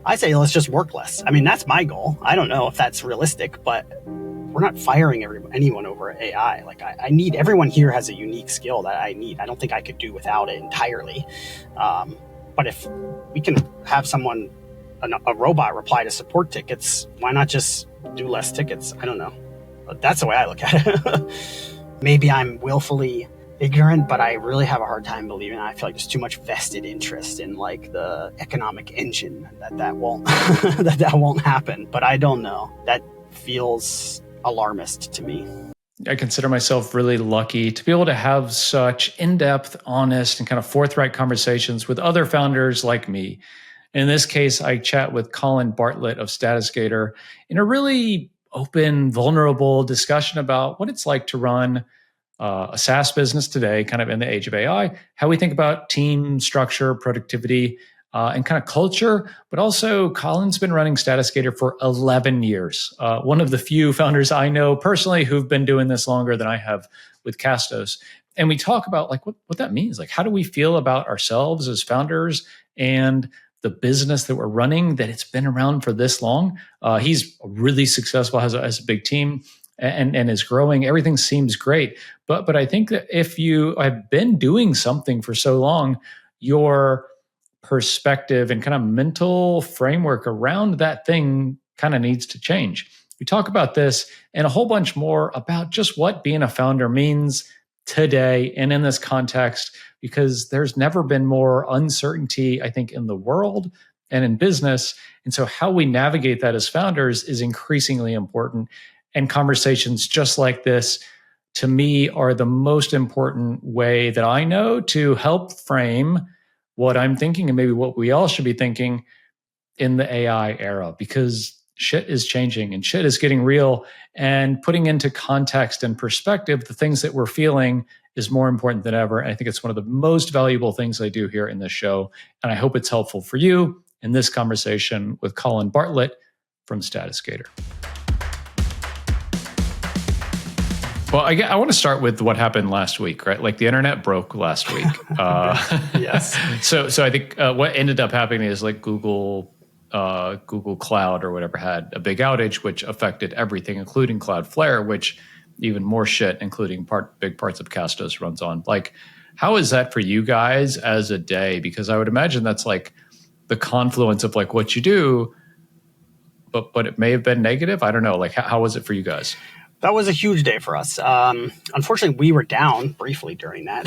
I say let's just work less. I mean, that's my goal. I don't know if that's realistic, but we're not firing anyone over AI. Like I need, everyone here has a unique skill that I need. I don't think I could do without it entirely. But if we can have a robot reply to support tickets, why not just do less tickets? I don't know. But that's the way I look at it. Maybe I'm willfully ignorant, but I really have a hard time believing it. I feel like there's too much vested interest in like the economic engine that won't that won't happen. But I don't know. That feels alarmist to me. I consider myself really lucky to be able to have such in-depth, honest, and kind of forthright conversations with other founders like me. In this case, I chat with Colin Bartlett of StatusGator in a really open, vulnerable discussion about what it's like to run a SaaS business today, kind of in the age of AI, how we think about team structure, productivity, and kind of culture. But also, Colin's been running StatusGator for 11 years. One of the few founders I know personally who've been doing this longer than I have with Castos. And we talk about like what that means. Like, how do we feel about ourselves as founders and the business that we're running, that it's been around for this long? He's really successful, has a big team, and is growing. Everything seems great. But I think that if you have been doing something for so long, your perspective and kind of mental framework around that thing kind of needs to change. We talk about this and a whole bunch more about just what being a founder means today and in this context, because there's never been more uncertainty, I think, in the world and in business. And so how we navigate that as founders is increasingly important. And conversations just like this, to me, are the most important way that I know to help frame what I'm thinking and maybe what we all should be thinking in the AI era, because shit is changing and shit is getting real, and putting into context and perspective the things that we're feeling is more important than ever. And I think it's one of the most valuable things I do here in this show. And I hope it's helpful for you in this conversation with Colin Bartlett from StatusGator. Well, I want to start with what happened last week, right? Like the internet broke last week. Yes. So I think what ended up happening is like Google Cloud or whatever had a big outage, which affected everything, including Cloudflare, which even more shit, including big parts of Castos runs on. Like, how is that for you guys as a day? Because I would imagine that's like the confluence of like what you do, but it may have been negative. I don't know. Like, how was it for you guys? That was a huge day for us. Unfortunately, we were down briefly during that,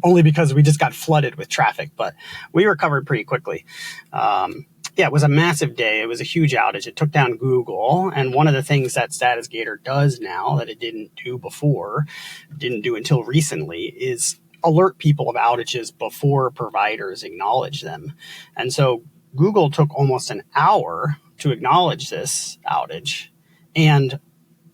only because we just got flooded with traffic, but we recovered pretty quickly. It was a massive day. It was a huge outage. It took down Google. And one of the things that StatusGator does now that it didn't do before, didn't do until recently, is alert people of outages before providers acknowledge them. And so Google took almost an hour to acknowledge this outage. And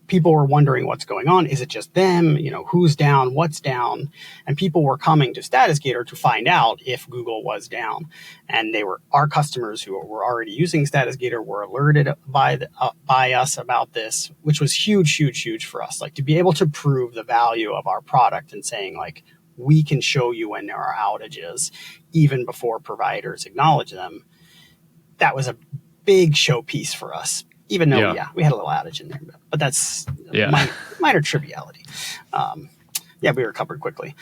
people were wondering what's going on. Is it just them? Who's down? What's down? And people were coming to StatusGator to find out if Google was down. And our customers who were already using StatusGator were alerted by us about this, which was huge, huge, huge for us. Like, to be able to prove the value of our product and saying, like, we can show you when there are outages, even before providers acknowledge them. That was a big showpiece for us. Even though, we had a little outage in there, but that's minor triviality. We recovered quickly.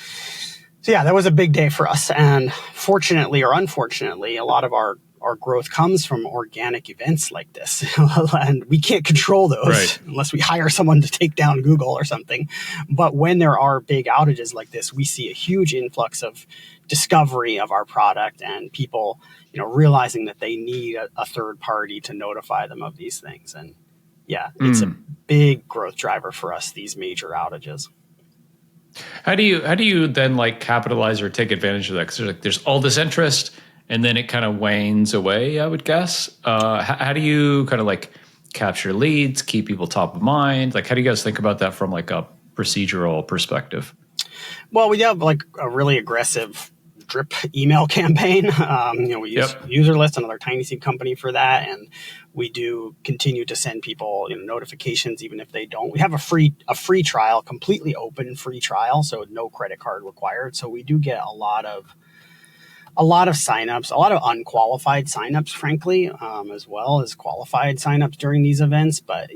So that was a big day for us. And fortunately or unfortunately, a lot of our growth comes from organic events like this. And we can't control those unless we hire someone to take down Google or something. But when there are big outages like this, we see a huge influx of discovery of our product and people realizing that they need a third party to notify them of these things. And it's a big growth driver for us, these major outages. How do you then like capitalize or take advantage of that? Because there's all this interest and then it kind of wanes away, I would guess. How do you kind of like capture leads, keep people top of mind? Like, how do you guys think about that from like a procedural perspective? Well, we have like a really aggressive drip email campaign. We use UserList, another tiny seed company, for that, and we do continue to send people notifications even if they don't. We have a free trial, completely open free trial, so no credit card required. So we do get a lot of a lot of signups, a lot of unqualified signups, frankly, as well as qualified signups during these events. But,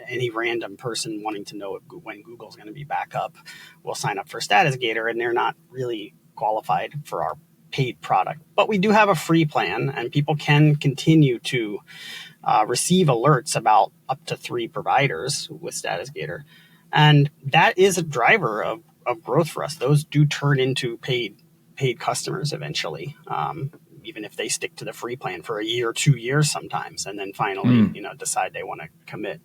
any random person wanting to know when Google's going to be back up will sign up for StatusGator, and they're not really qualified for our paid product. But we do have a free plan, and people can continue to receive alerts about up to 3 providers with StatusGator. And that is a driver of growth for us. Those do turn into paid customers eventually, even if they stick to the free plan for a year, 2 years sometimes, and then finally, decide they want to commit.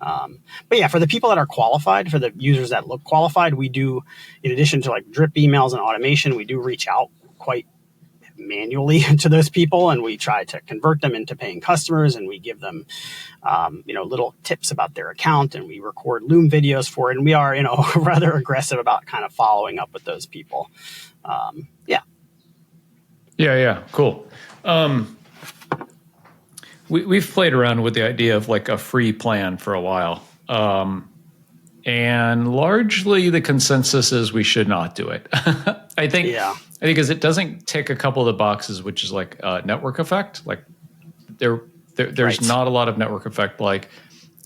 But yeah, for the people that are qualified, for the users that look qualified, we do, in addition to like drip emails and automation, we do reach out quite manually to those people, and we try to convert them into paying customers, and we give them little tips about their account, and we record Loom videos for it, and we are rather aggressive about kind of following up with those people. Yeah, cool. We've played around with the idea of like a free plan for a while, and largely the consensus is we should not do it. I think because it doesn't tick a couple of the boxes, which is like network effect. Like there's not a lot of network effect like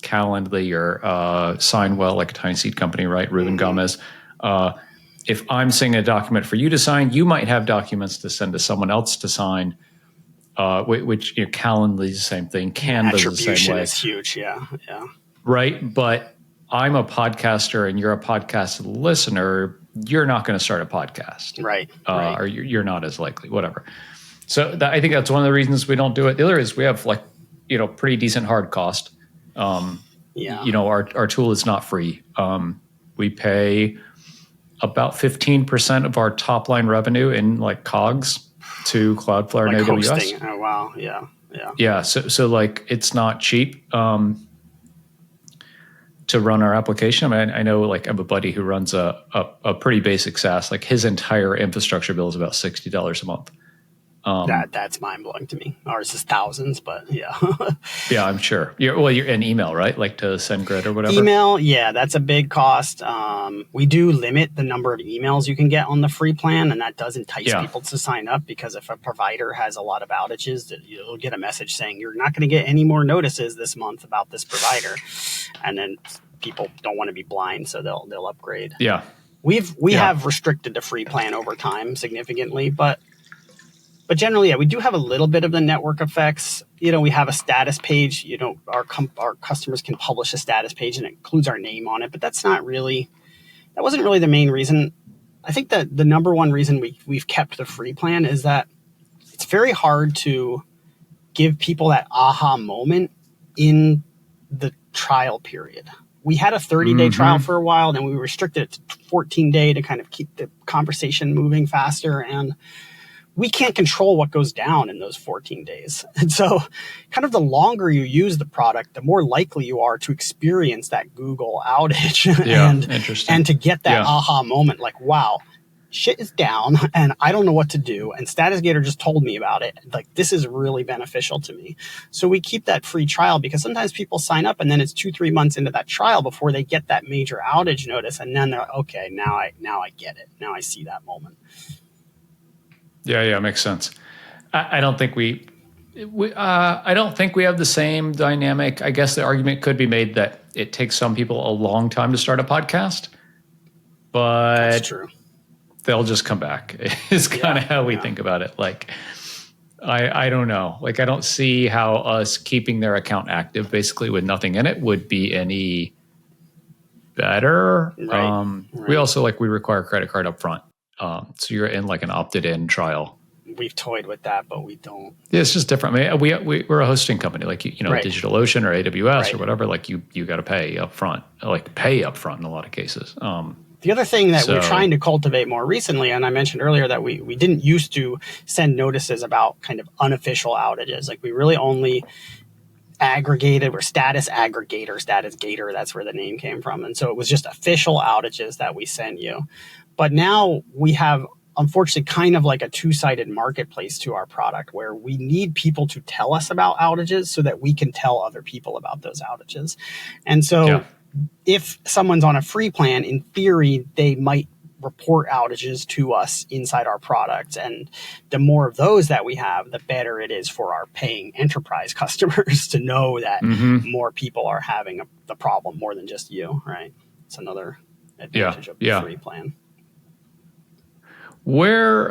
Calendly or Signwell, like a Tiny Seed company, right? Ruben Gomez. If I'm sending a document for you to sign, you might have documents to send to someone else to sign, which Calendly is the same thing. Canva's the same way. Attribution is huge, yeah. Right, but I'm a podcaster and you're a podcast listener. You're not going to start a podcast, right? Or you're not as likely, whatever. So I think that's one of the reasons we don't do it. The other is we have pretty decent hard cost. Our tool is not free. We pay about 15% of our top line revenue in like COGS to Cloudflare and AWS. Hosting. Oh wow, yeah. Yeah, so like it's not cheap to run our application. I mean, I know like I have a buddy who runs a pretty basic SaaS. Like his entire infrastructure bill is about $60 a month. That's mind blowing to me. Ours is thousands, but yeah. Yeah, I'm sure. You're in email, right? Like to send grid or whatever. Email, yeah, that's a big cost. We do limit the number of emails you can get on the free plan, and that does entice people to sign up, because if a provider has a lot of outages, you'll get a message saying you're not going to get any more notices this month about this provider, and then people don't want to be blind, so they'll upgrade. Yeah, we have restricted the free plan over time significantly, but generally, we do have a little bit of the network effects. We have a status page. Our customers can publish a status page and it includes our name on it, but that wasn't really the main reason. I think that the number one reason we've kept the free plan is that it's very hard to give people that aha moment in the trial period. We had a 30-day trial for a while, then we restricted it to 14-day to kind of keep the conversation moving faster, and we can't control what goes down in those 14 days. And so kind of the longer you use the product, the more likely you are to experience that Google outage and to get that aha moment, like, wow, shit is down and I don't know what to do. And StatusGator just told me about it. Like, this is really beneficial to me. So we keep that free trial, because sometimes people sign up and then it's 2-3 months into that trial before they get that major outage notice. And then they're like, okay, now I get it. Now I see that moment. Yeah, makes sense. I don't think we have the same dynamic. I guess the argument could be made that it takes some people a long time to start a podcast, but that's true. They'll just come back. It's kind of how we think about it. Like, I don't know. Like, I don't see how us keeping their account active, basically with nothing in it, would be any better. Right. We also we require a credit card up front. So you're in like an opted-in trial. We've toyed with that, but we don't. Yeah, it's just different. I mean, we're a hosting company, like DigitalOcean or AWS or whatever. Like you got to pay up front, in a lot of cases. The other thing that we're trying to cultivate more recently, and I mentioned earlier that we didn't used to send notices about kind of unofficial outages. Like, we really only aggregated, or status aggregator, StatusGator, that's where the name came from. And so it was just official outages that we send you. But now we have, unfortunately, kind of like a two-sided marketplace to our product, where we need people to tell us about outages so that we can tell other people about those outages. And so if someone's on a free plan, in theory, they might report outages to us inside our product. And the more of those that we have, the better it is for our paying enterprise customers to know that more people are having the problem more than just you, right? It's another advantage of the free plan. Where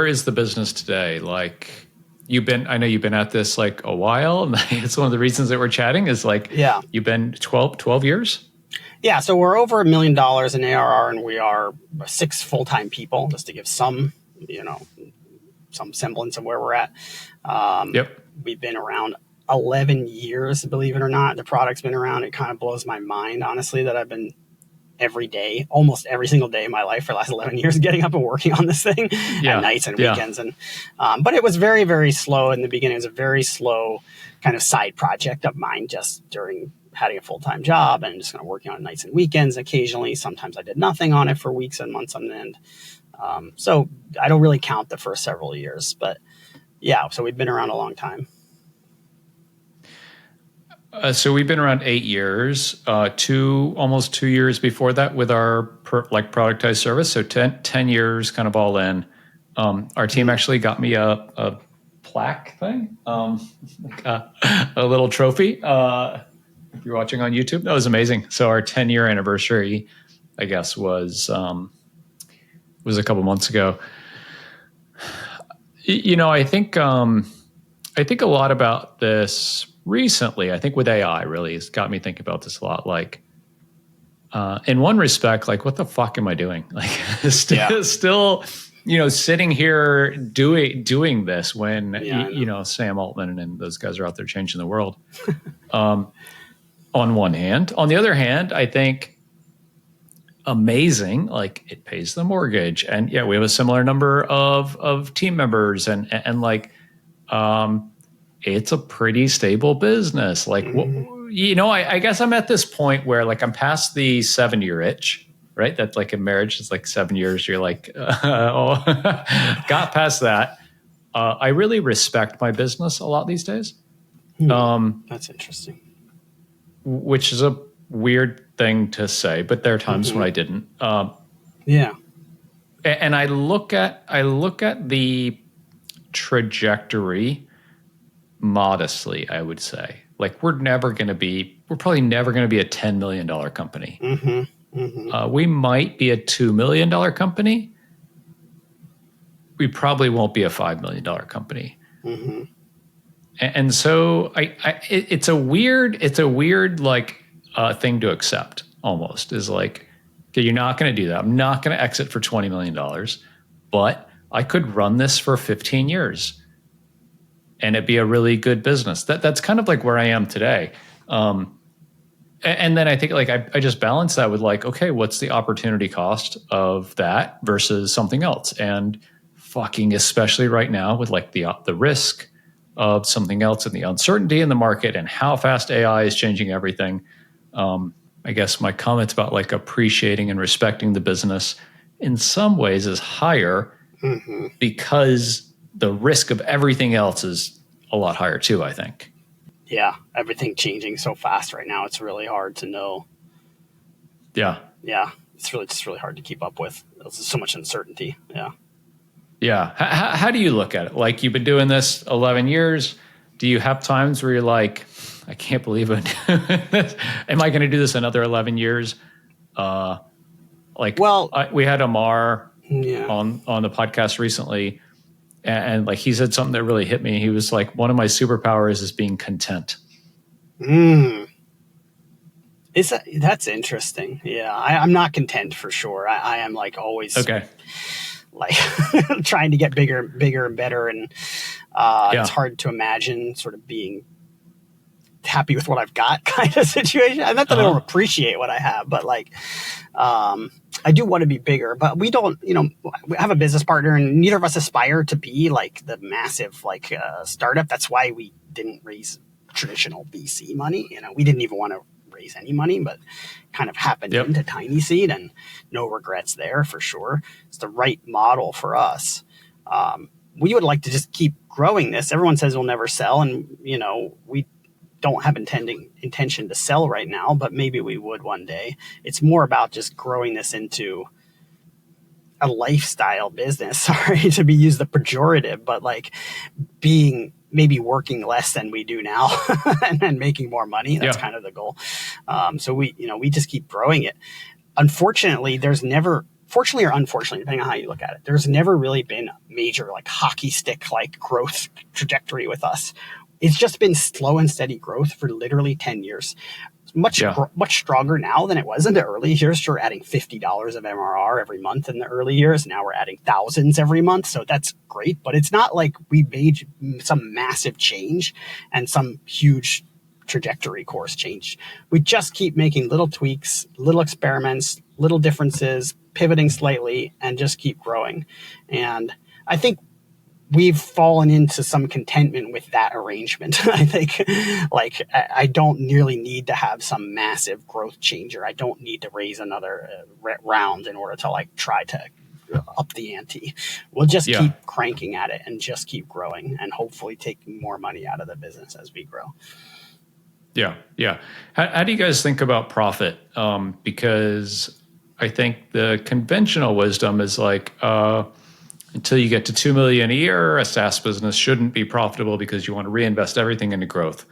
is the business today? Like, I know you've been at this like a while, and it's one of the reasons that we're chatting is like, you've been 12 years? Yeah. So we're over $1 million in ARR, and we are 6 full-time people, just to give some semblance of where we're at. We've been around 11 years, believe it or not. The product's been around. It kind of blows my mind, honestly, that I've been every day, almost every single day of my life for the last 11 years, getting up and working on this thing at nights and weekends. And but it was very, very slow in the beginning. It was a very slow kind of side project of mine, just during having a full-time job and just kind of working on nights and weekends occasionally. Sometimes I did nothing on it for weeks and months on end. So I don't really count the first several years, but so we've been around a long time. So we've been around 8 years, almost 2 years before that with our productized service. So 10 years kind of all in. Our team actually got me a plaque thing, like a little trophy. If you're watching on YouTube, that was amazing. So our 10-year anniversary, I guess, was a couple months ago. I think a lot about this recently. I think with AI really has got me thinking about this a lot. Like, in one respect, like, what the fuck am I doing? Like, still, sitting here doing this when Sam Altman and those guys are out there changing the world. On one hand, on the other hand, I think amazing. Like, it pays the mortgage, and we have a similar number of team members, and it's a pretty stable business. Like, I guess I'm at this point where, like, I'm past the 7-year itch, right? That's like in marriage, it's like 7 years. You're like, got past that. I really respect my business a lot these days. That's interesting. Which is a weird thing to say, but there are times when I didn't. And I look at the trajectory modestly, I would say. Like, we're probably never going to be a $10 million company. We might be a $2 million company. We probably won't be a $5 million company. And so it's a weird like thing to accept, almost, is like, okay, you're not going to do that. I'm not going to exit for $20 million, but I could run this for 15 years and it'd be a really good business. That's kind of like where I am today. And then I think, like, I just balance that with, like, okay, what's the opportunity cost of that versus something else? And fucking, especially right now with, like, the risk of something else and the uncertainty in the market and how fast AI is changing everything. I guess my comments about, like, appreciating and respecting the business in some ways is higher because the risk of everything else is a lot higher too, I think. Yeah, everything changing so fast right now. It's really hard to know. Yeah, it's really hard to keep up with. There's so much uncertainty. Yeah. How do you look at it? Like, you've been doing this 11 years. Do you have times where you're like, I can't believe it. Am I going to do this another 11 years? We had Amar on the podcast recently, and like, he said something that really hit me. He was like, one of my superpowers is being content. That's interesting. Yeah, I'm not content for sure. I am, like, always like trying to get bigger and better, and it's hard to imagine sort of being happy with what I've got kind of situation. Not that I don't appreciate what I have, but, like, I do want to be bigger, but we don't, we have a business partner, and neither of us aspire to be like the massive, like, startup. That's why we didn't raise traditional VC money. We didn't even want to raise any money, but kind of happened into Tiny Seed, and no regrets there for sure. It's the right model for us. We would like to just keep growing this. Everyone says we'll never sell, and we don't have intention to sell right now, but maybe we would one day. It's more about just growing this into a lifestyle business. Sorry to be used the pejorative, but like maybe working less than we do now and then making more money. That's kind of the goal. So we just keep growing it. Unfortunately, fortunately or unfortunately, depending on how you look at it, there's never really been a major like hockey stick like growth trajectory with us. It's just been slow and steady growth for literally 10 years. Much stronger now than it was in the early years. We're adding $50 of MRR every month in the early years. Now we're adding thousands every month. So that's great. But it's not like we made some massive change and some huge trajectory course change. We just keep making little tweaks, little experiments, little differences, pivoting slightly, and just keep growing. And I think we've fallen into some contentment with that arrangement. I think like I don't nearly need to have some massive growth changer. I don't need to raise another round in order to like try to up the ante. We'll just keep cranking at it and just keep growing and hopefully taking more money out of the business as we grow. Yeah. Yeah. How do you guys think about profit? Because I think the conventional wisdom is like, until you get to 2 million a year, a SaaS business shouldn't be profitable because you want to reinvest everything into growth.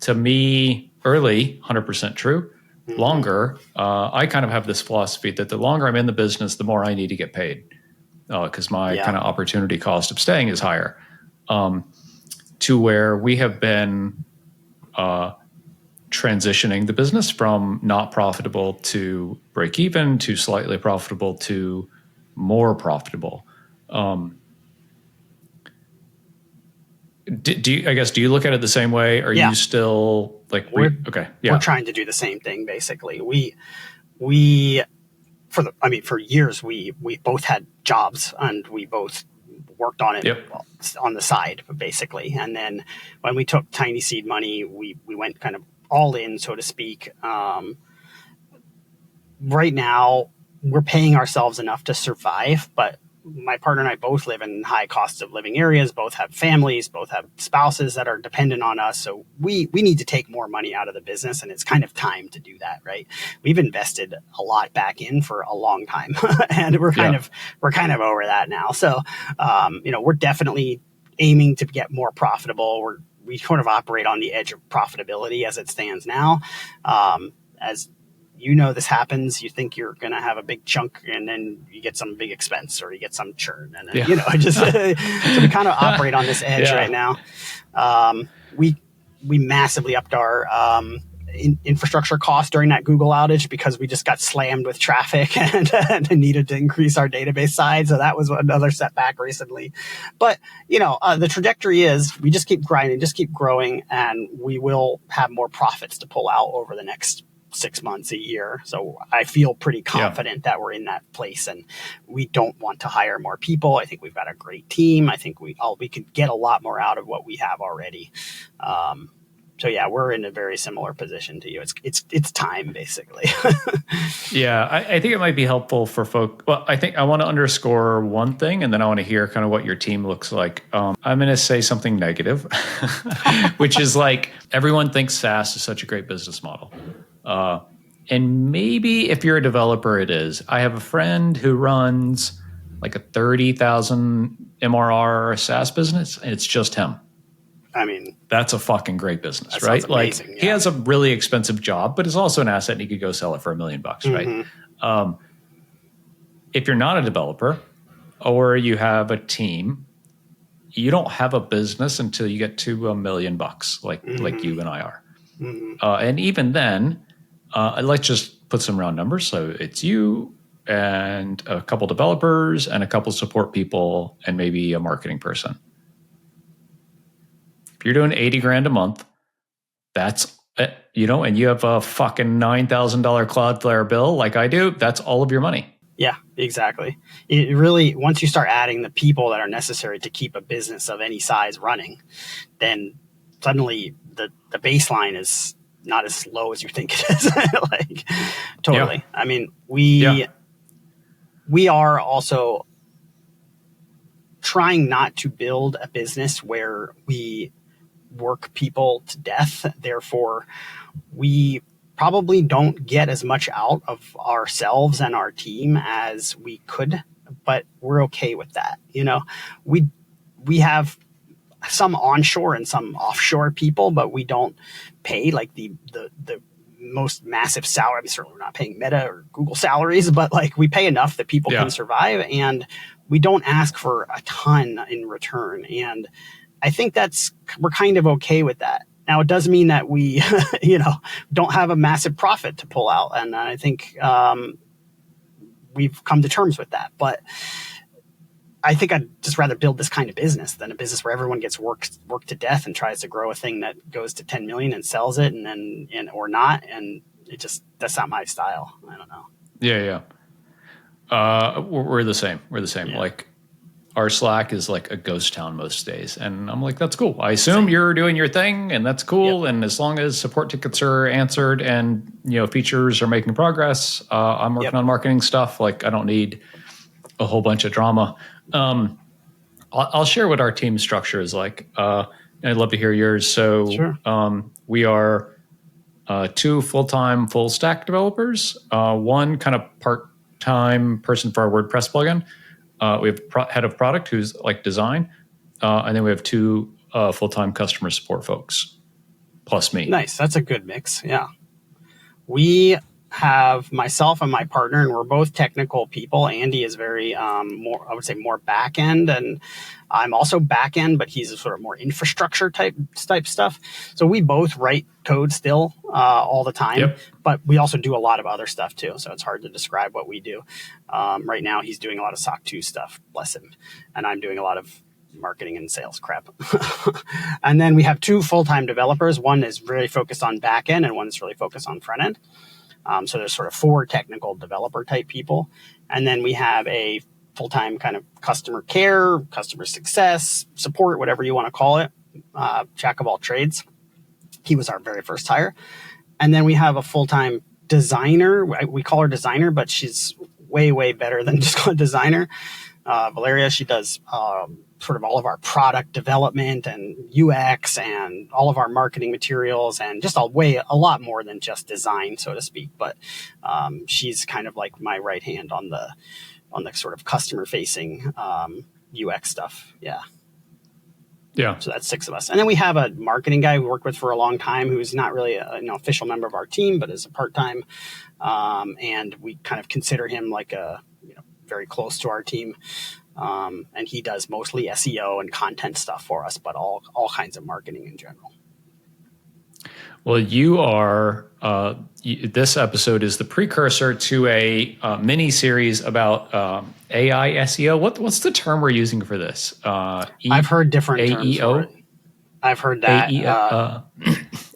To me, early, 100% true. Mm-hmm. Longer, I kind of have this philosophy that the longer I'm in the business, the more I need to get paid because my kind of opportunity cost of staying is higher. To where we have been transitioning the business from not profitable to break even to slightly profitable to more profitable. Do you look at it the same way? Are you still like we're trying to do the same thing basically. For years we both had jobs and we both worked on it on the side basically. And then when we took tiny seed money, we went kind of all in, so to speak. Right now we're paying ourselves enough to survive, but my partner and I both live in high cost of living areas, both have families, both have spouses that are dependent on us. So we need to take more money out of the business, and it's kind of time to do that, right? We've invested a lot back in for a long time and we're kind of over that now. So, we're definitely aiming to get more profitable. We sort of operate on the edge of profitability as it stands now. As this happens, you think you're going to have a big chunk and then you get some big expense or you get some churn. And then, so we kind of operate on this edge right now. We massively upped our infrastructure costs during that Google outage because we just got slammed with traffic and needed to increase our database size. So that was another setback recently. But, the trajectory is we just keep grinding, just keep growing, and we will have more profits to pull out over the next 6 months, a year. So I feel pretty confident that we're in that place, and we don't want to hire more people. I think we've got a great team. I think we could get a lot more out of what we have already. So we're in a very similar position to you. It's time basically. I think it might be helpful for folk. Well, I think I want to underscore one thing, and then I want to hear kind of what your team looks like. I'm going to say something negative, which is like everyone thinks SaaS is such a great business model. And maybe if you're a developer, it is. I have a friend who runs like a 30,000 MRR SaaS business, and it's just him. I mean, that's a fucking great business, right? Amazing, like he has a really expensive job, but it's also an asset and he could go sell it for $1 million, right? If you're not a developer or you have a team, you don't have a business until you get to $1 million, like you and I are. And even then, let's just put some round numbers. So it's you and a couple developers and a couple support people and maybe a marketing person. If you're doing $80,000 a month, that's, and you have a fucking $9,000 Cloudflare bill like I do, that's all of your money. Yeah, exactly. It really, once you start adding the people that are necessary to keep a business of any size running, then suddenly the baseline is not as low as you think it is. Totally. Yeah. I mean, we are also trying not to build a business where we work people to death. Therefore, we probably don't get as much out of ourselves and our team as we could, but we're okay with that. We have some onshore and some offshore people, but we don't pay like the most massive salary. I'm certainly not paying Meta or Google salaries, but like we pay enough that people can survive, and we don't ask for a ton in return. And I think we're kind of okay with that. Now, it does mean that we, don't have a massive profit to pull out. And I think we've come to terms with that. But I think I'd just rather build this kind of business than a business where everyone gets worked to death and tries to grow a thing that goes to 10 million and sells it or not. And that's not my style. I don't know. Yeah. We're the same. Yeah. Like our Slack is like a ghost town most days. And I'm like, that's cool. I assume you're doing your thing and that's cool. Yep. And as long as support tickets are answered and, features are making progress, I'm working on marketing stuff. Like I don't need a whole bunch of drama. I'll share what our team structure is like. I'd love to hear yours. So sure. We are 2 full-time full stack developers, 1 kind of part-time person for our WordPress plugin. We have head of product who's like design, and then we have 2 full-time customer support folks, plus me. Nice. That's a good mix. Yeah. We have myself and my partner, and we're both technical people. Andy is very more back end, and I'm also back end, but he's a sort of more infrastructure type stuff. So we both write code still all the time, but we also do a lot of other stuff too. So it's hard to describe what we do. Right now, he's doing a lot of SOC 2 stuff, bless him, and I'm doing a lot of marketing and sales crap. And then we have 2 full-time developers. One is really focused on back end, and one is really focused on front end. So there's sort of 4 technical developer type people. And then we have a full-time kind of customer care, customer success, support, whatever you want to call it, jack of all trades. He was our very first hire. And then we have a full-time designer. We call her designer, but she's way, way better than just a designer. Valeria, she does sort of all of our product development and UX and all of our marketing materials and just a lot more than just design, so to speak. But she's kind of like my right hand on the sort of customer facing UX stuff. Yeah. So that's 6 of us. And then we have a marketing guy we worked with for a long time who's not really an official member of our team, but is a part-time. And we kind of consider him like very close to our team. And he does mostly SEO and content stuff for us, but all kinds of marketing in general. Well, you are, this episode is the precursor to a mini series about AI SEO. What's the term we're using for this? I've heard different terms for it. I've heard that.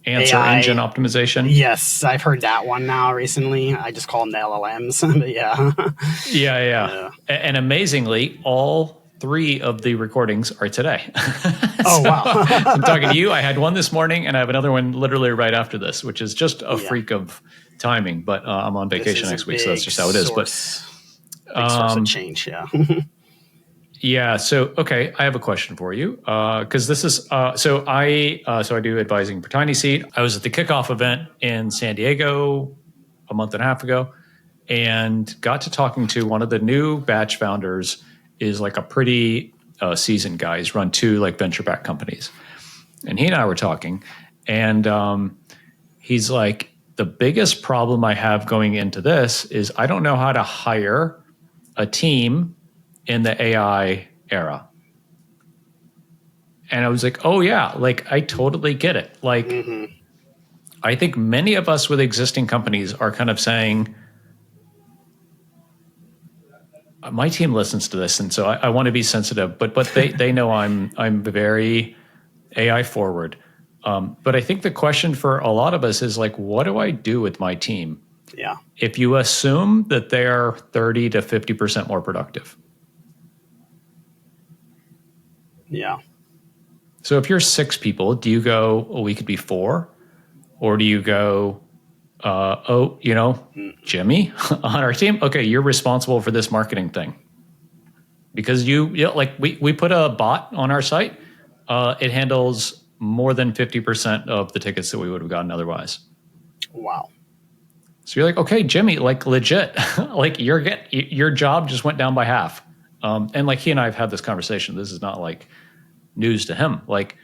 Answer AI, engine optimization. Yes, I've heard that one now recently. I just call them the LLMs. But yeah. And amazingly, all 3 of the recordings are today. Oh, wow. I'm talking to you. I had one this morning, and I have another one literally right after this, which is just a freak of timing. But I'm on vacation next week, so that's just how it is. But big source of change, yeah. Yeah. So, okay, I have a question for you because this is so I do advising for Tiny Seed. I was at the kickoff event in San Diego a month and a half ago, and got to talking to one of the new batch founders. Is like a pretty seasoned guy. He's run 2 like venture backed companies, and he and I were talking, and he's like, the biggest problem I have going into this is I don't know how to hire a team in the AI era. And I was like, oh yeah, like I totally get it. Like, I think many of us with existing companies are kind of saying, my team listens to this, and so I want to be sensitive, but they know I'm very AI forward. But I think the question for a lot of us is like, what do I do with my team? Yeah. If you assume that they are 30 to 50% more productive. Yeah. So if you're 6 people, do you go, oh, we could be 4? Or do you go, Jimmy on our team? Okay, you're responsible for this marketing thing. Because like we put a bot on our site. It handles more than 50% of the tickets that we would have gotten otherwise. Wow. So you're like, okay, Jimmy, like legit, like your job just went down by half. And like he and I have had this conversation. This is not like news to him. Like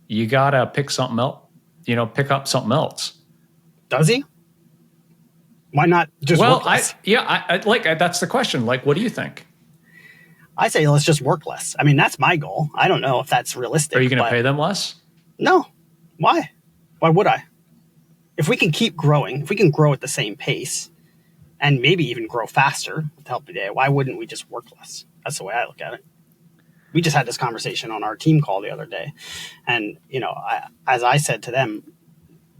you gotta pick something else, pick up something else. Does he? Why not just work less? That's the question. Like, what do you think? I say let's just work less. I mean, that's my goal. I don't know if that's realistic. Are you going to pay them less? No. Why? Why would I? If we can keep growing, if we can grow at the same pace and maybe even grow faster with the help of AI, why wouldn't we just work less? That's the way I look at it. We just had this conversation on our team call the other day. And, as I said to them,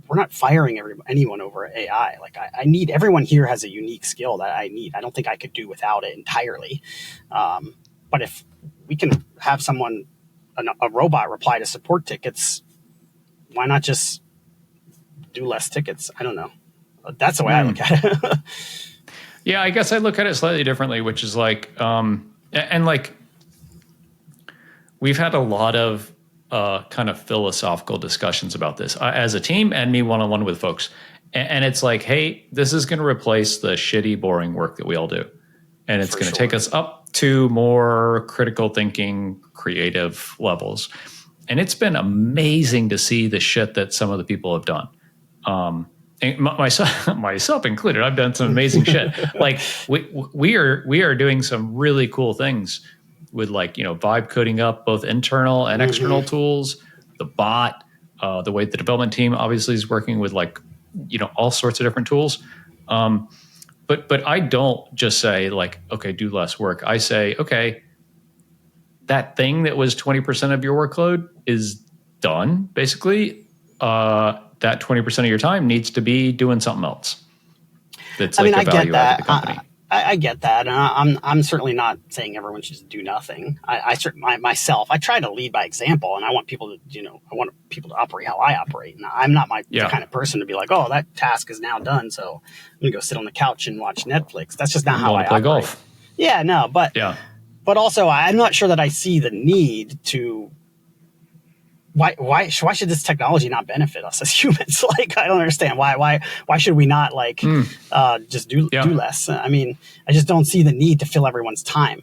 we're not firing anyone over AI. Like I need, everyone here has a unique skill that I need. I don't think I could do without it entirely. But if we can have a robot reply to support tickets, why not just do less tickets? I don't know. That's the way I look at it. Yeah, I guess I look at it slightly differently, which is like, and like we've had a lot of kind of philosophical discussions about this as a team and me one-on-one with folks. And it's like, hey, this is going to replace the shitty, boring work that we all do. And it's going to take us up to more critical thinking, creative levels. And it's been amazing to see the shit that some of the people have done. And myself included, I've done some amazing shit. Like we are doing some really cool things with vibe coding up both internal and external tools, the bot, the way the development team obviously is working with all sorts of different tools. But I don't just say okay, do less work. I say, okay, that thing that was 20% of your workload is done. Basically, that 20% of your time needs to be doing something else. That's a value add to the company. I get that. And I'm certainly not saying everyone should just do nothing. I myself, I try to lead by example, and I want people to, I want people to operate how I operate. And I'm not the kind of person to be like, oh, that task is now done, so I'm gonna go sit on the couch and watch Netflix. That's just not how I play operate. Golf. Yeah, no, but also I'm not sure that I see the need to. Why should this technology not benefit us as humans? I don't understand why should we not just do less? I mean, I just don't see the need to fill everyone's time.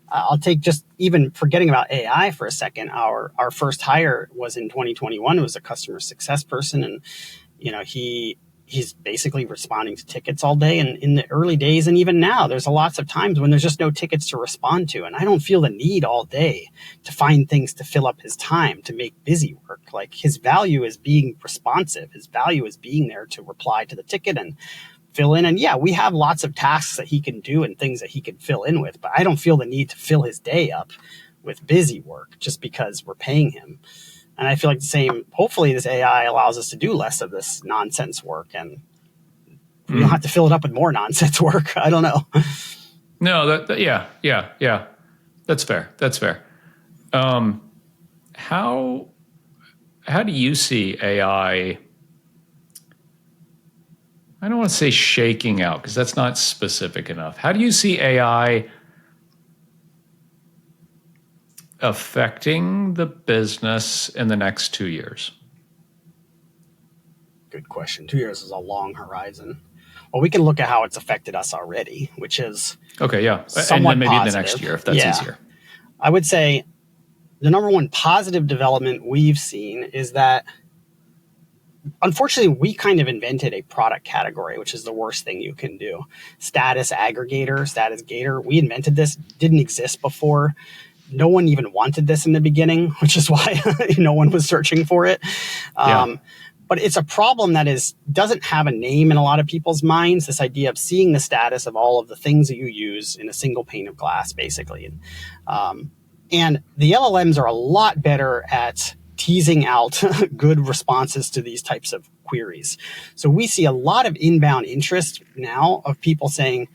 I'll take just even forgetting about AI for a second. Our first hire was in 2021. It was a customer success person, and he's basically responding to tickets all day. And in the early days, and even now, there's lots of times when there's just no tickets to respond to. And I don't feel the need all day to find things to fill up his time, to make busy work. Like his value is being responsive. His value is being there to reply to the ticket and fill in. And yeah, we have lots of tasks that he can do and things that he can fill in with, but I don't feel the need to fill his day up with busy work just because we're paying him. And I feel like the same, hopefully this AI allows us to do less of this nonsense work, and we don't have to fill it up with more nonsense work. I don't know. No, yeah. That's fair. How do you see AI? I don't want to say shaking out because that's not specific enough. How do you see AI affecting the business in the next 2 years? Good question. 2 years is a long horizon. Well, we can look at how it's affected us already, which is okay, yeah, somewhat and then maybe positive. The next year if that's easier. I would say the number one positive development we've seen is that, unfortunately, we kind of invented a product category, which is the worst thing you can do. StatusGator. We invented this, didn't exist before. No one even wanted this in the beginning, which is why no one was searching for it. But it's a problem that doesn't have a name in a lot of people's minds, this idea of seeing the status of all of the things that you use in a single pane of glass, basically. And the LLMs are a lot better at teasing out good responses to these types of queries. So we see a lot of inbound interest now of people saying,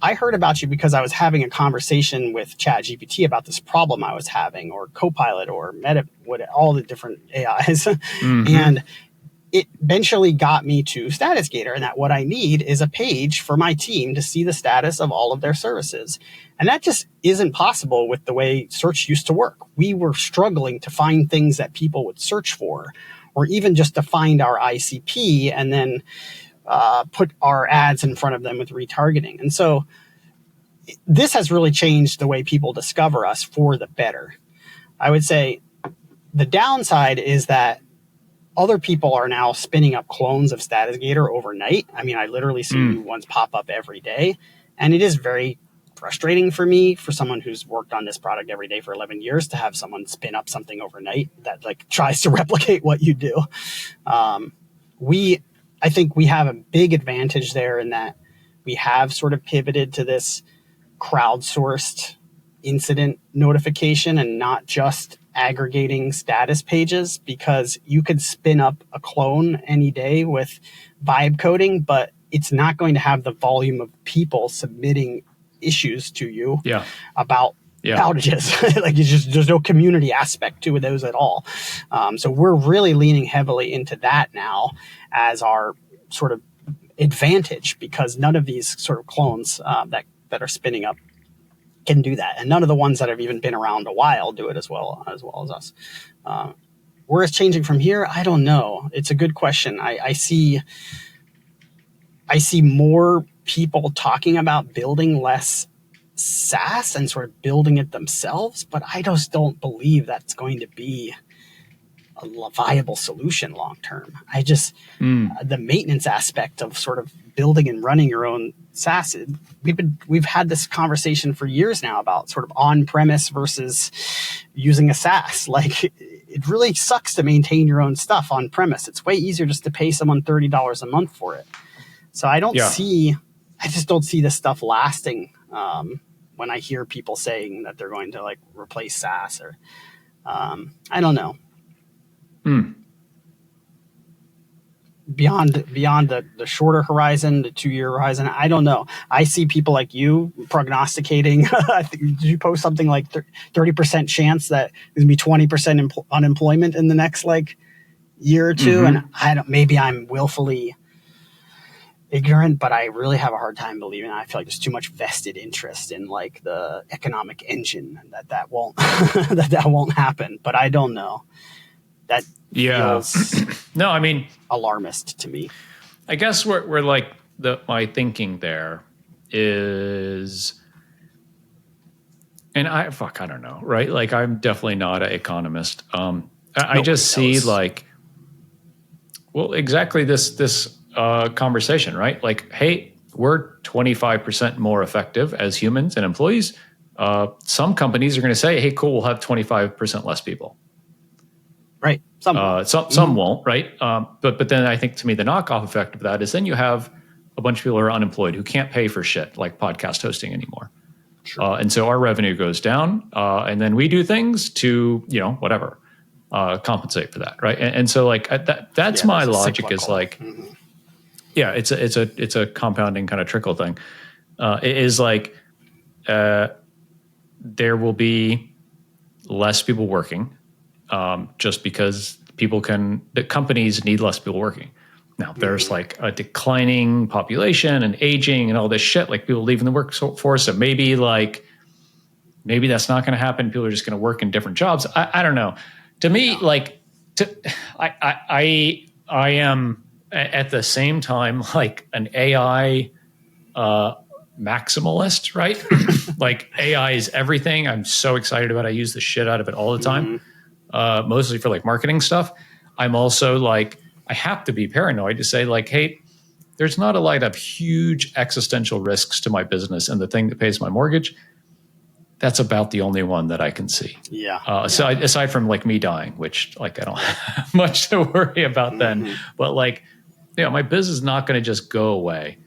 I heard about you because I was having a conversation with ChatGPT about this problem I was having, or Copilot, or Meta, all the different AIs. And it eventually got me to StatusGator, and that what I need is a page for my team to see the status of all of their services. And that just isn't possible with the way search used to work. We were struggling to find things that people would search for, or even just to find our ICP and then put our ads in front of them with retargeting. And so this has really changed the way people discover us for the better. I would say the downside is that other people are now spinning up clones of StatusGator overnight. I mean, I literally see new ones pop up every day. And it is very frustrating for me, for someone who's worked on this product every day for 11 years, to have someone spin up something overnight that like tries to replicate what you do. I think we have a big advantage there in that we have sort of pivoted to this crowdsourced incident notification and not just aggregating status pages, because you could spin up a clone any day with vibe coding, but it's not going to have the volume of people submitting issues to you about outages. Like there's no community aspect to those at all. So we're really leaning heavily into that now as our sort of advantage, because none of these sort of clones that are spinning up can do that, and none of the ones that have even been around a while do it as well as us. Where it's changing from here, I don't know. It's a good question. I see more people talking about building less SaaS and sort of building it themselves, but I just don't believe that's going to be a viable solution long term. The maintenance aspect of sort of building and running your own SaaS, we've had this conversation for years now about sort of on-premise versus using a SaaS. Like, it really sucks to maintain your own stuff on premise. It's way easier just to pay someone $30 a month for it. So I just don't see this stuff lasting. When I hear people saying that they're going to like replace SaaS, or I don't know. Beyond the shorter horizon, the 2-year horizon, I don't know. I see people like you prognosticating. I think, did you post something like 30% chance that there's gonna be 20% unemployment in the next like year or two? And maybe I'm willfully ignorant, but I really have a hard time believing it. I feel like there's too much vested interest in like the economic engine that won't that won't happen. But I don't know. That feels no, I mean, alarmist to me. I guess we're like my thinking there is, and I don't know, right? Like, I'm definitely not an economist. I just see like, well, exactly this conversation, right? Like, hey, we're 25% more effective as humans and employees. Some companies are going to say, hey, cool, we'll have 25% less people. Right. Some won't, right? But then I think, to me, the knockoff effect of that is then you have a bunch of people who are unemployed who can't pay for shit like podcast hosting anymore. Sure. And so our revenue goes down, and then we do things to, whatever, compensate for that, right? And so like that's my logic is like, it's a compounding kind of trickle thing. It is like there will be less people working. Just because the companies need less people working. Now, there's like a declining population and aging and all this shit, like people leaving the workforce. So maybe that's not going to happen. People are just going to work in different jobs. I don't know. To me, I am at the same time like an AI maximalist, right? Like, AI is everything. I'm so excited about it. I use the shit out of it all the time. Mostly for like marketing stuff. I'm also like, I have to be paranoid to say like, hey, there's not a lot of huge existential risks to my business, and the thing that pays my mortgage, that's about the only one that I can see. Aside from like me dying, which like I don't have much to worry about then, but like, my business is not going to just go away,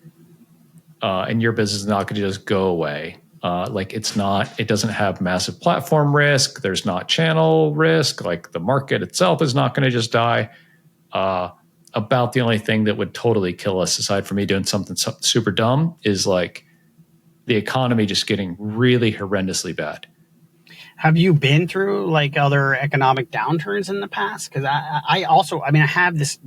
and your business is not going to just go away. It doesn't have massive platform risk. There's not channel risk. Like, the market itself is not going to just die. About the only thing that would totally kill us, aside from me doing something super dumb, is like the economy just getting really horrendously bad. Have you been through like other economic downturns in the past? Because I also, I mean, I have this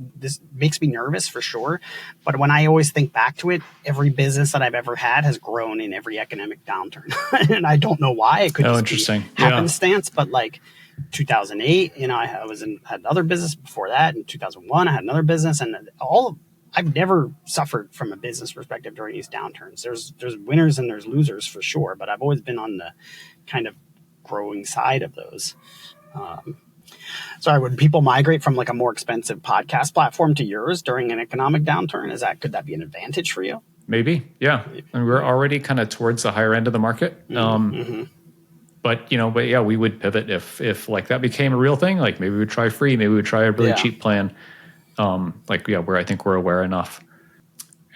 makes me nervous for sure. But when I always think back to it, every business that I've ever had has grown in every economic downturn. And I don't know why. It could just be happenstance, but like 2008, you know, I had another business before that. In 2001, I had another business, and I've never suffered from a business perspective during these downturns. There's winners and there's losers for sure, but I've always been on the kind of growing side of those. Sorry, would people migrate from like a more expensive podcast platform to yours during an economic downturn? Could that be an advantage for you? Maybe, yeah. And we're already kind of towards the higher end of the market. But yeah, we would pivot if like that became a real thing. Like maybe we would try free, maybe we would try a really cheap plan. Where I think we're aware enough.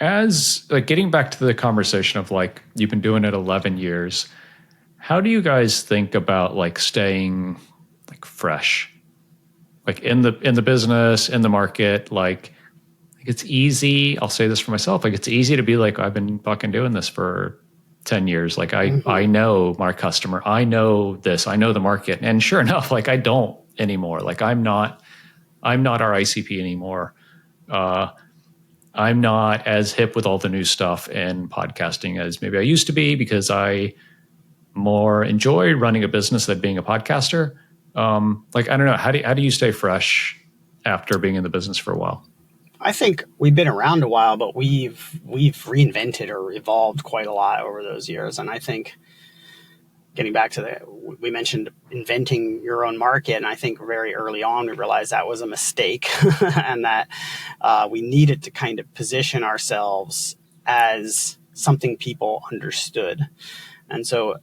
As like getting back to the conversation of like you've been doing it 11 years. How do you guys think about like staying like fresh, like in the business, in the market? Like it's easy. I'll say this for myself. Like it's easy to be like, I've been fucking doing this for 10 years. Like I know my customer, I know this, I know the market. And sure enough, like I don't anymore. Like I'm not our ICP anymore. I'm not as hip with all the new stuff in podcasting as maybe I used to be because I more enjoy running a business than being a podcaster. Like, I don't know. How do you stay fresh after being in the business for a while? I think we've been around a while, but we've reinvented or evolved quite a lot over those years. And I think getting back to we mentioned inventing your own market. And I think very early on, we realized that was a mistake and that we needed to kind of position ourselves as something people understood. And so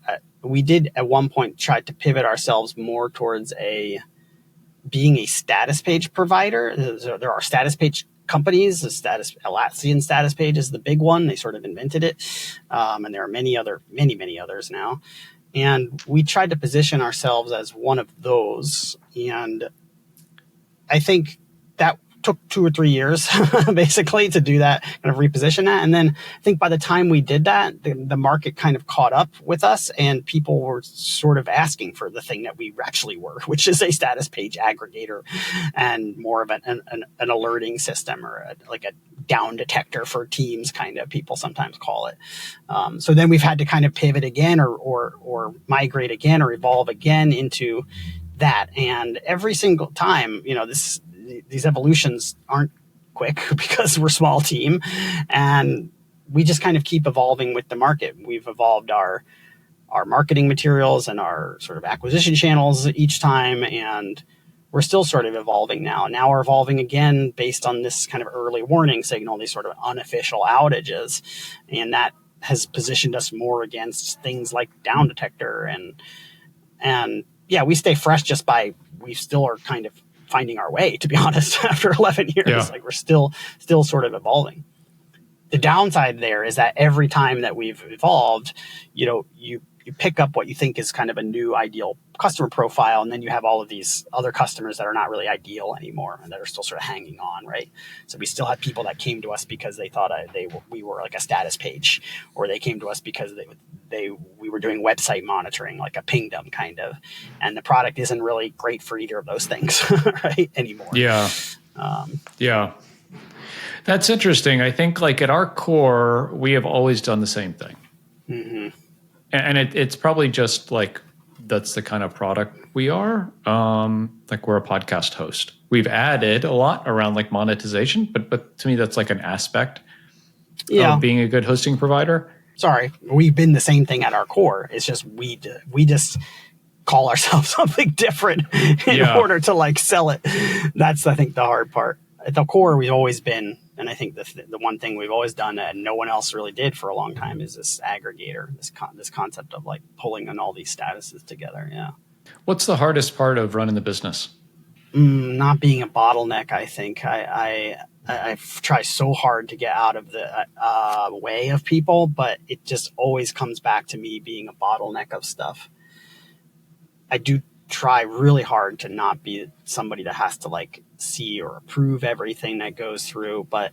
we did at one point try to pivot ourselves more towards being a status page provider. There are status page companies. Atlassian status page is the big one. They sort of invented it. And there are many others now. And we tried to position ourselves as one of those. And I think that took 2 or 3 years basically to do that, kind of reposition that. And then I think by the time we did that, the market kind of caught up with us and people were sort of asking for the thing that we actually were, which is a status page aggregator and more of an alerting system or like a down detector for teams, kind of people sometimes call it. So then we've had to kind of pivot again or migrate again or evolve again into that. And every single time, these evolutions aren't quick because we're a small team and we just kind of keep evolving with the market. We've evolved our marketing materials and our sort of acquisition channels each time. And we're still sort of evolving now. Now we're evolving again based on this kind of early warning signal, these sort of unofficial outages. And that has positioned us more against things like down detector and yeah, we stay fresh just by, we still are kind of finding our way, to be honest, after 11 years. Yeah. Like we're still sort of evolving. The downside there is that every time that we've evolved, you pick up what you think is kind of a new ideal customer profile, and then you have all of these other customers that are not really ideal anymore and that are still sort of hanging on, right? So we still have people that came to us because they thought we were like a status page, or they came to us because we were doing website monitoring, like a pingdom kind of, and the product isn't really great for either of those things, right, anymore. Yeah. Yeah. That's interesting. I think like at our core, we have always done the same thing. Mm-hmm. And it's probably just like, that's the kind of product we are. Like we're a podcast host. We've added a lot around like monetization, but to me, that's like an aspect of being a good hosting provider. Sorry, we've been the same thing at our core. It's just we just call ourselves something different in order to like sell it. That's, I think, the hard part. At the core, we've always been, and I think the one thing we've always done that no one else really did for a long time is this aggregator, this concept of like pulling on all these statuses together. Yeah. What's the hardest part of running the business? Not being a bottleneck. I think I try so hard to get out of the way of people, but it just always comes back to me being a bottleneck of stuff. I do try really hard to not be somebody that has to like see or approve everything that goes through, but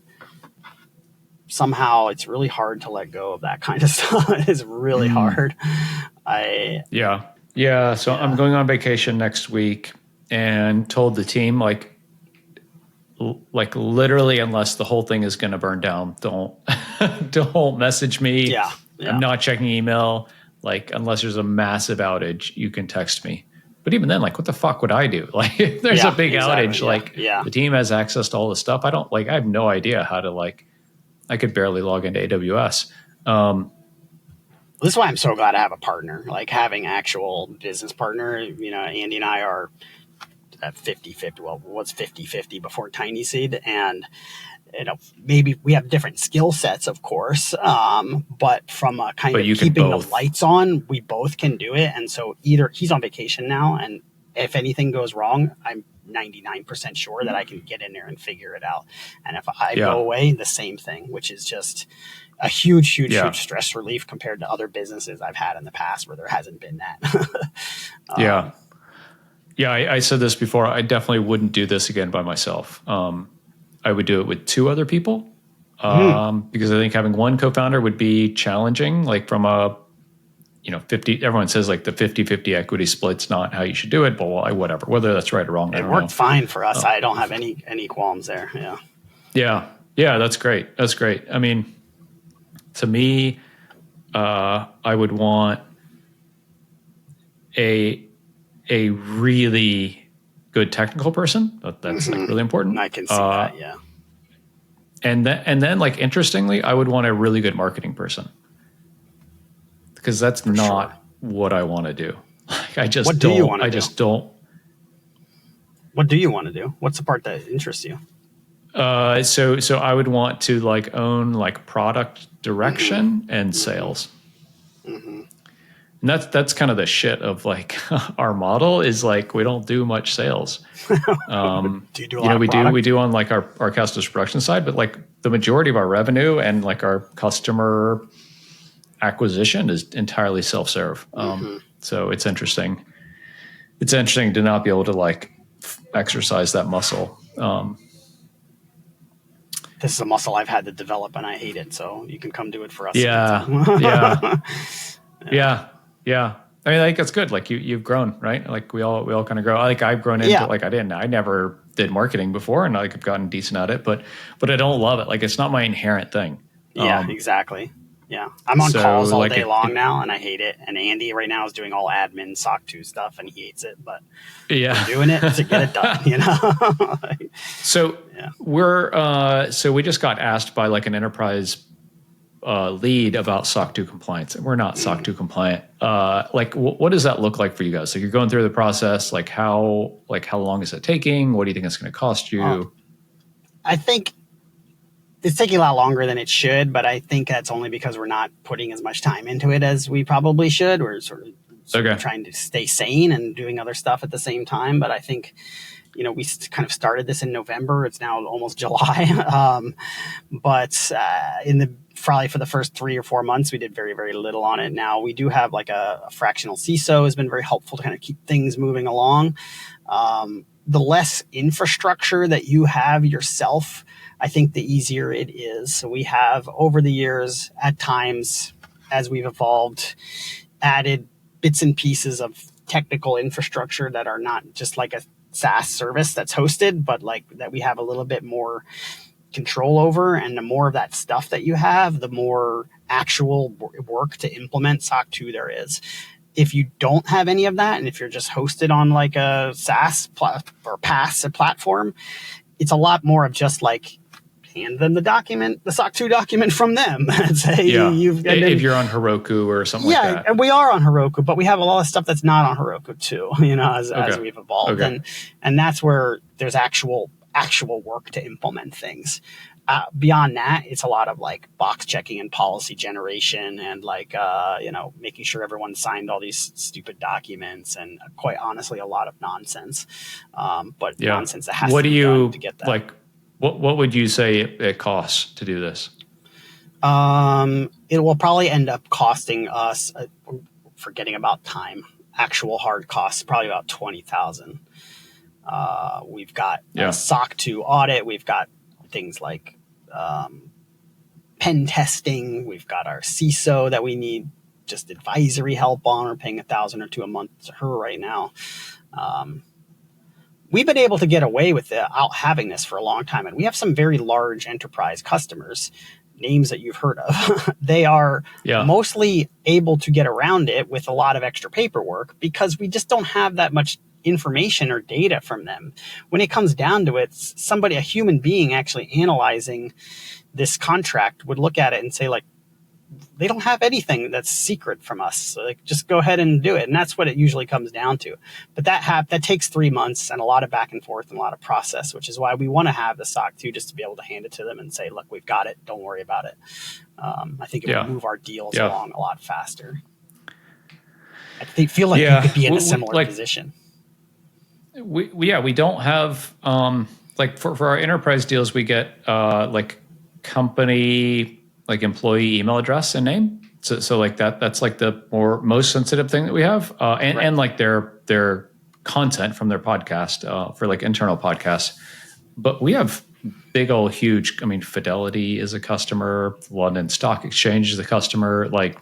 somehow it's really hard to let go of that kind of stuff. It's really hard. Yeah. So I'm going on vacation next week, and told the team like literally, unless the whole thing is going to burn down, don't don't message me. Yeah. I'm not checking email. Like, unless there's a massive outage, you can text me. But even then, like, what the fuck would I do? Like, if there's a big outage, like the team has access to all the stuff. I have no idea how to, I could barely log into AWS. This is why I'm so glad to have a partner, like having actual business partner. Andy and I are at 50-50. Well, what's 50-50 before Tiny Seed? And, maybe we have different skill sets, of course. But from a kind of keeping the lights on, we both can do it. And so either he's on vacation now, and if anything goes wrong, I'm 99% sure that I can get in there and figure it out. And if I go away, the same thing, which is just a huge stress relief compared to other businesses I've had in the past where there hasn't been that. I said this before. I definitely wouldn't do this again by myself. I would do it with two other people because I think having one co-founder would be challenging, like from a 50, everyone says like the 50-50 equity split's not how you should do it, but whatever, whether that's right or wrong. It worked fine for us. I don't have any qualms there. Yeah. That's great. I mean, to me, I would want a really good technical person. That's like really important. I can see that. Yeah. And then like, interestingly, I would want a really good marketing person, because that's not what I want to do. I just what don't. Do you want to I do? just don't. What do you want to do? What's the part that interests you? So I would want to like own like product direction and sales. And that's kind of the shit of like our model is like, we don't do much sales. Do you do a lot of product? We do on like our customers production side, but like the majority of our revenue and like our customer acquisition is entirely self-serve. So it's interesting. It's interesting to not be able to like exercise that muscle. This is a muscle I've had to develop and I hate it. So you can come do it for us. Yeah. I mean, like, it's good. Like you've grown, right? Like we all kind of grow. Like I've grown into like, I never did marketing before, and like I've gotten decent at it, but I don't love it. Like it's not my inherent thing. Yeah, exactly. Yeah. I'm on calls all day long now, and I hate it. And Andy right now is doing all admin SOC 2 stuff, and he hates it, but we're doing it to get it done, So we just got asked by like an enterprise lead about SOC 2 compliance, and we're not SOC 2 compliant. Like what does that look like for you guys? Like you're going through the process, like how long is it taking? What do you think it's going to cost you? I think it's taking a lot longer than it should, but I think that's only because we're not putting as much time into it as we probably should. We're sort of trying to stay sane and doing other stuff at the same time. But I think, we kind of started this in November. It's now almost July. But probably for the first 3 or 4 months, we did very, very little on it. Now we do have like a fractional CISO has been very helpful to kind of keep things moving along. The less infrastructure that you have yourself, I think the easier it is. So we have over the years, at times, as we've evolved, added bits and pieces of technical infrastructure that are not just like a SaaS service that's hosted, but like that we have a little bit more control over. And the more of that stuff that you have, the more actual work to implement SOC 2 there is. If you don't have any of that, and if you're just hosted on like a SaaS or PaaS platform, it's a lot more of just like hand them the SOC 2 document from them and say, if you're on Heroku or something like that. Yeah, and we are on Heroku, but we have a lot of stuff that's not on Heroku too, as we've evolved. And that's where there's actual work to implement things. Beyond that, it's a lot of like box checking and policy generation and like, making sure everyone signed all these stupid documents and quite honestly, a lot of nonsense. Nonsense that has to be done to get that. Like, what would you say it costs to do this? It will probably end up costing us, forgetting about time, actual hard costs, probably about $20,000. We've got a SOC 2 audit. We've got things like pen testing. We've got our CISO that we need just advisory help on, or paying $1,000 or $2,000 a month to her right now. We've been able to get away with out having this for a long time. And we have some very large enterprise customers, names that you've heard of. They are mostly able to get around it with a lot of extra paperwork because we just don't have that much information or data from them. When it comes down to it, somebody, a human being actually analyzing this contract would look at it and say, like, they don't have anything that's secret from us. So, like, just go ahead and do it. And that's what it usually comes down to. But that takes 3 months and a lot of back and forth and a lot of process, which is why we want to have the SOC 2 just to be able to hand it to them and say, look, we've got it. Don't worry about it. I think it would move our deals along a lot faster. I feel like you could be in a similar position. We don't have, like for our enterprise deals, we get like company, like employee email address and name. So like that's like the most sensitive thing that we have. And like their content from their podcast for like internal podcasts. But we have big old huge, I mean, Fidelity is a customer, London Stock Exchange is a customer. Like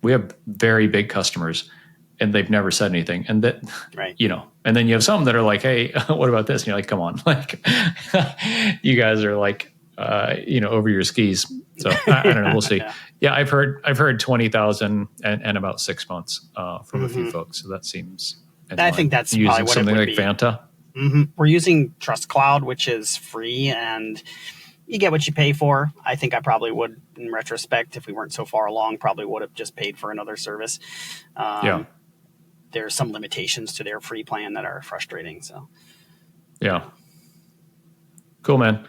we have very big customers and they've never said anything. And that, you know, and then you have some that are like, hey, what about this? And you're like, come on, like you guys are like, you know, over your skis. So I don't know. We'll see. Yeah, I've heard 20,000 and about 6 months from a few folks. So that seems. I think that's probably what something it would like be. Fanta. We're using Trust Cloud, which is free, and you get what you pay for. I think I probably would, in retrospect, if we weren't so far along, probably would have just paid for another service. There's some limitations to their free plan that are frustrating. So. Yeah. Cool, man.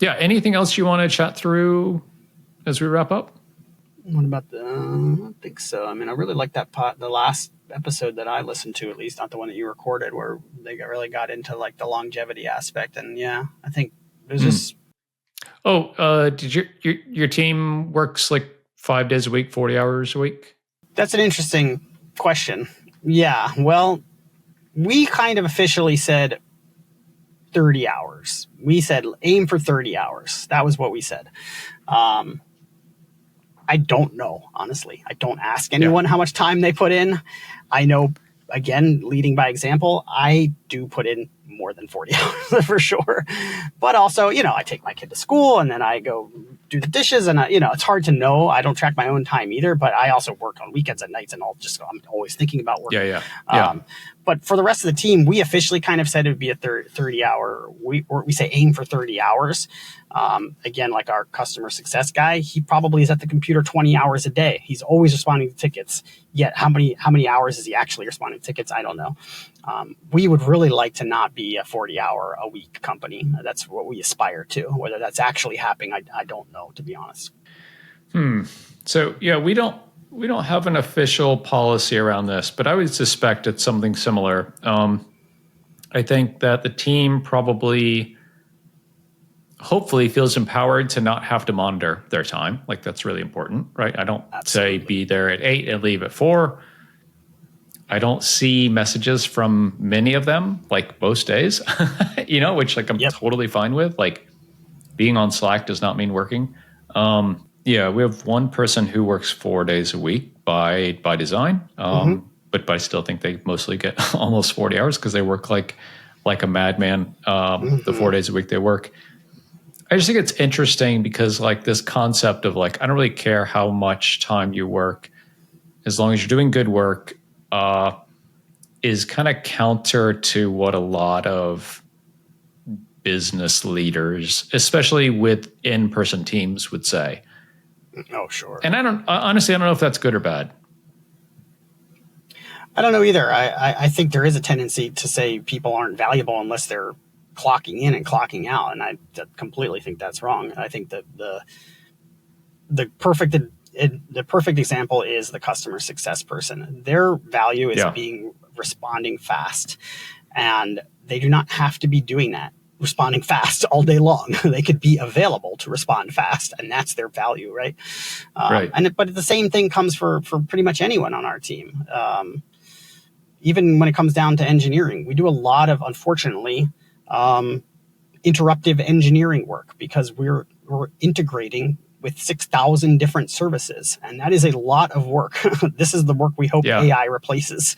Anything else you want to chat through as we wrap up? What about I don't think so. I mean, I really like that the last episode that I listened to, at least not the one that you recorded, where they really got into like the longevity aspect. And I think there's just. Did your team works like 5 days a week, 40 hours a week? That's an interesting question. Yeah. Well, we kind of officially said 30 hours. We said aim for 30 hours. That was what we said. I don't know, honestly. I don't ask anyone how much time they put in. I know, again, leading by example, I do put in more than 40 hours for sure. But also, I take my kid to school and then I go do the dishes and, it's hard to know. I don't track my own time either, but I also work on weekends and nights and I'm always thinking about work. But for the rest of the team, we officially kind of said it would be a 30 hour. We say aim for 30 hours. Again, like our customer success guy, he probably is at the computer 20 hours a day. He's always responding to tickets. Yet how many hours is he actually responding to tickets? I don't know. We would really like to not be a 40-hour a week company. That's what we aspire to. Whether that's actually happening, I don't know, to be honest. So we don't have an official policy around this, but I would suspect it's something similar. I think that the team probably, hopefully, feels empowered to not have to monitor their time. Like that's really important, right? I don't say be there at 8 and leave at 4. I don't see messages from many of them, like most days, which like I'm totally fine with. Like being on Slack does not mean working. We have one person who works 4 days a week by design, but I still think they mostly get almost 40 hours because they work like a madman the 4 days a week they work. I just think it's interesting because like this concept of like, I don't really care how much time you work as long as you're doing good work is kind of counter to what a lot of business leaders, especially with in-person teams, would say. Oh, sure. And honestly, I don't know if that's good or bad. I don't know either. I think there is a tendency to say people aren't valuable unless they're clocking in and clocking out. And I completely think that's wrong. I think that the perfect example is the customer success person. Their value is responding fast, and they do not have to be doing that, responding fast all day long. They could be available to respond fast, and that's their value, right? But the same thing comes for pretty much anyone on our team. Even when it comes down to engineering, we do a lot of, unfortunately, interruptive engineering work because we're integrating with 6,000 different services. And that is a lot of work. This is the work we hope AI replaces.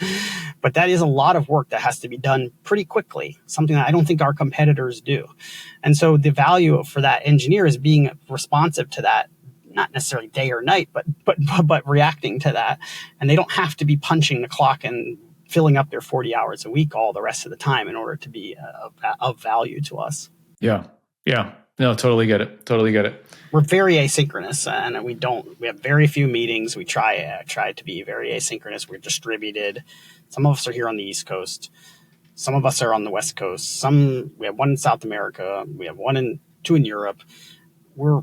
But that is a lot of work that has to be done pretty quickly, something that I don't think our competitors do. And so the value for that engineer is being responsive to that, not necessarily day or night, but reacting to that. And they don't have to be punching the clock and filling up their 40 hours a week all the rest of the time in order to be of value to us. Yeah. Yeah. No, totally get it. Totally get it. We're very asynchronous, and we have very few meetings. We try to be very asynchronous. We're distributed. Some of us are here on the East Coast. Some of us are on the West Coast. We have one in South America. We have two in Europe. We're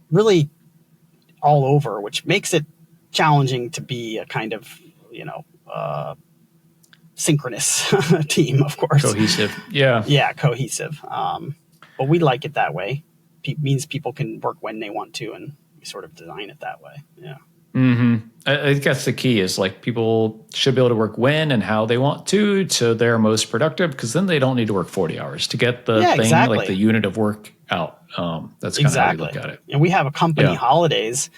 really all over, which makes it challenging to be a kind of, synchronous team, of course. Cohesive. Yeah. Yeah, cohesive. But we like it that way. Means people can work when they want to, and we sort of design it that way. Yeah. Mm-hmm. I think that's the key, is like people should be able to work when and how they want to, so they're most productive, because then they don't need to work 40 hours to get the thing, exactly. like the unit of work out. That's kind of how we look at it. And we have a company holidays.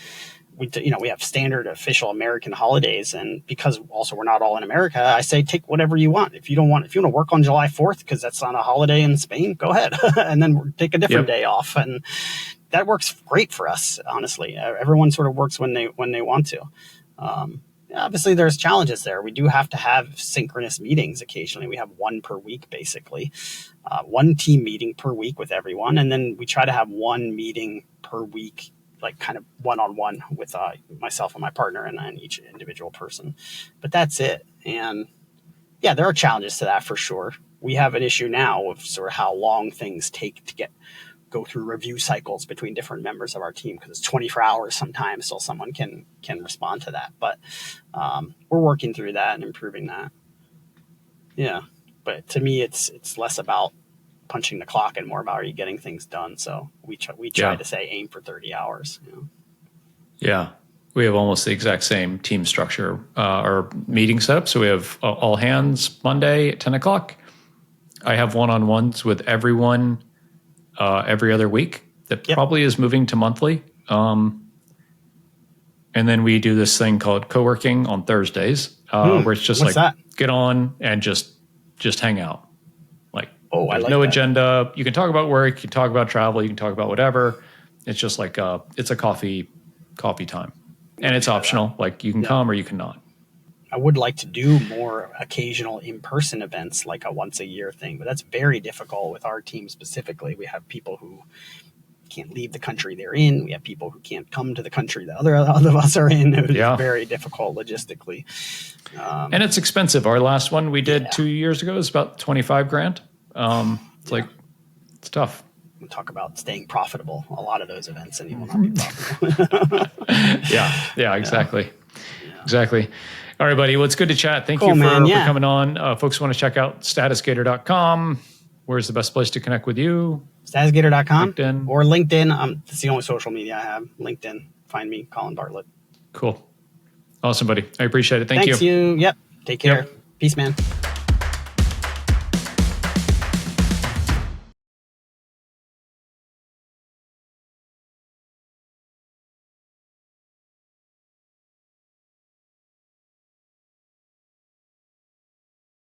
We have standard official American holidays, and because also we're not all in America, I say take whatever you want. If you want to work on July 4th because that's on a holiday in Spain, go ahead, and then take a different day off, and that works great for us. Honestly, everyone sort of works when they want to. Obviously, there's challenges there. We do have to have synchronous meetings occasionally. We have one per week, basically, one team meeting per week with everyone, and then we try to have one meeting per week, like kind of one-on-one with myself and my partner and each individual person. But that's it. And yeah, there are challenges to that for sure. We have an issue now of sort of how long things take to go through review cycles between different members of our team, because it's 24 hours sometimes till someone can respond to that. But we're working through that and improving that. Yeah. But to me, it's less about punching the clock and more about, are you getting things done? So we try to say aim for 30 hours. Yeah. We have almost the exact same team structure or meeting setup. So we have all hands Monday at 10 o'clock. I have one-on-ones with everyone every other week. That probably is moving to monthly. And then we do this thing called co-working on Thursdays, where it's just get on and just hang out. There's no agenda. You can talk about work, you can talk about travel, you can talk about whatever. It's just like it's a coffee time. And it's optional. Like you can come or you cannot. I would like to do more occasional in-person events, like a once a year thing, but that's very difficult with our team specifically. We have people who can't leave the country they're in. We have people who can't come to the country that other of us are in. It was very difficult logistically. And it's expensive. Our last one we did 2 years ago is about $25,000. It's tough. We'll talk about staying profitable. A lot of those events, and you will not be profitable. Exactly. All right, buddy. Well, it's good to chat. Thank you for coming on. Folks want to check out StatusGator.com. Where's the best place to connect with you? StatusGator.com LinkedIn. Or LinkedIn. It's the only social media I have. LinkedIn. Find me, Colin Bartlett. Cool. Awesome, buddy. I appreciate it. Thanks you. Yep. Take care. Yep. Peace, man.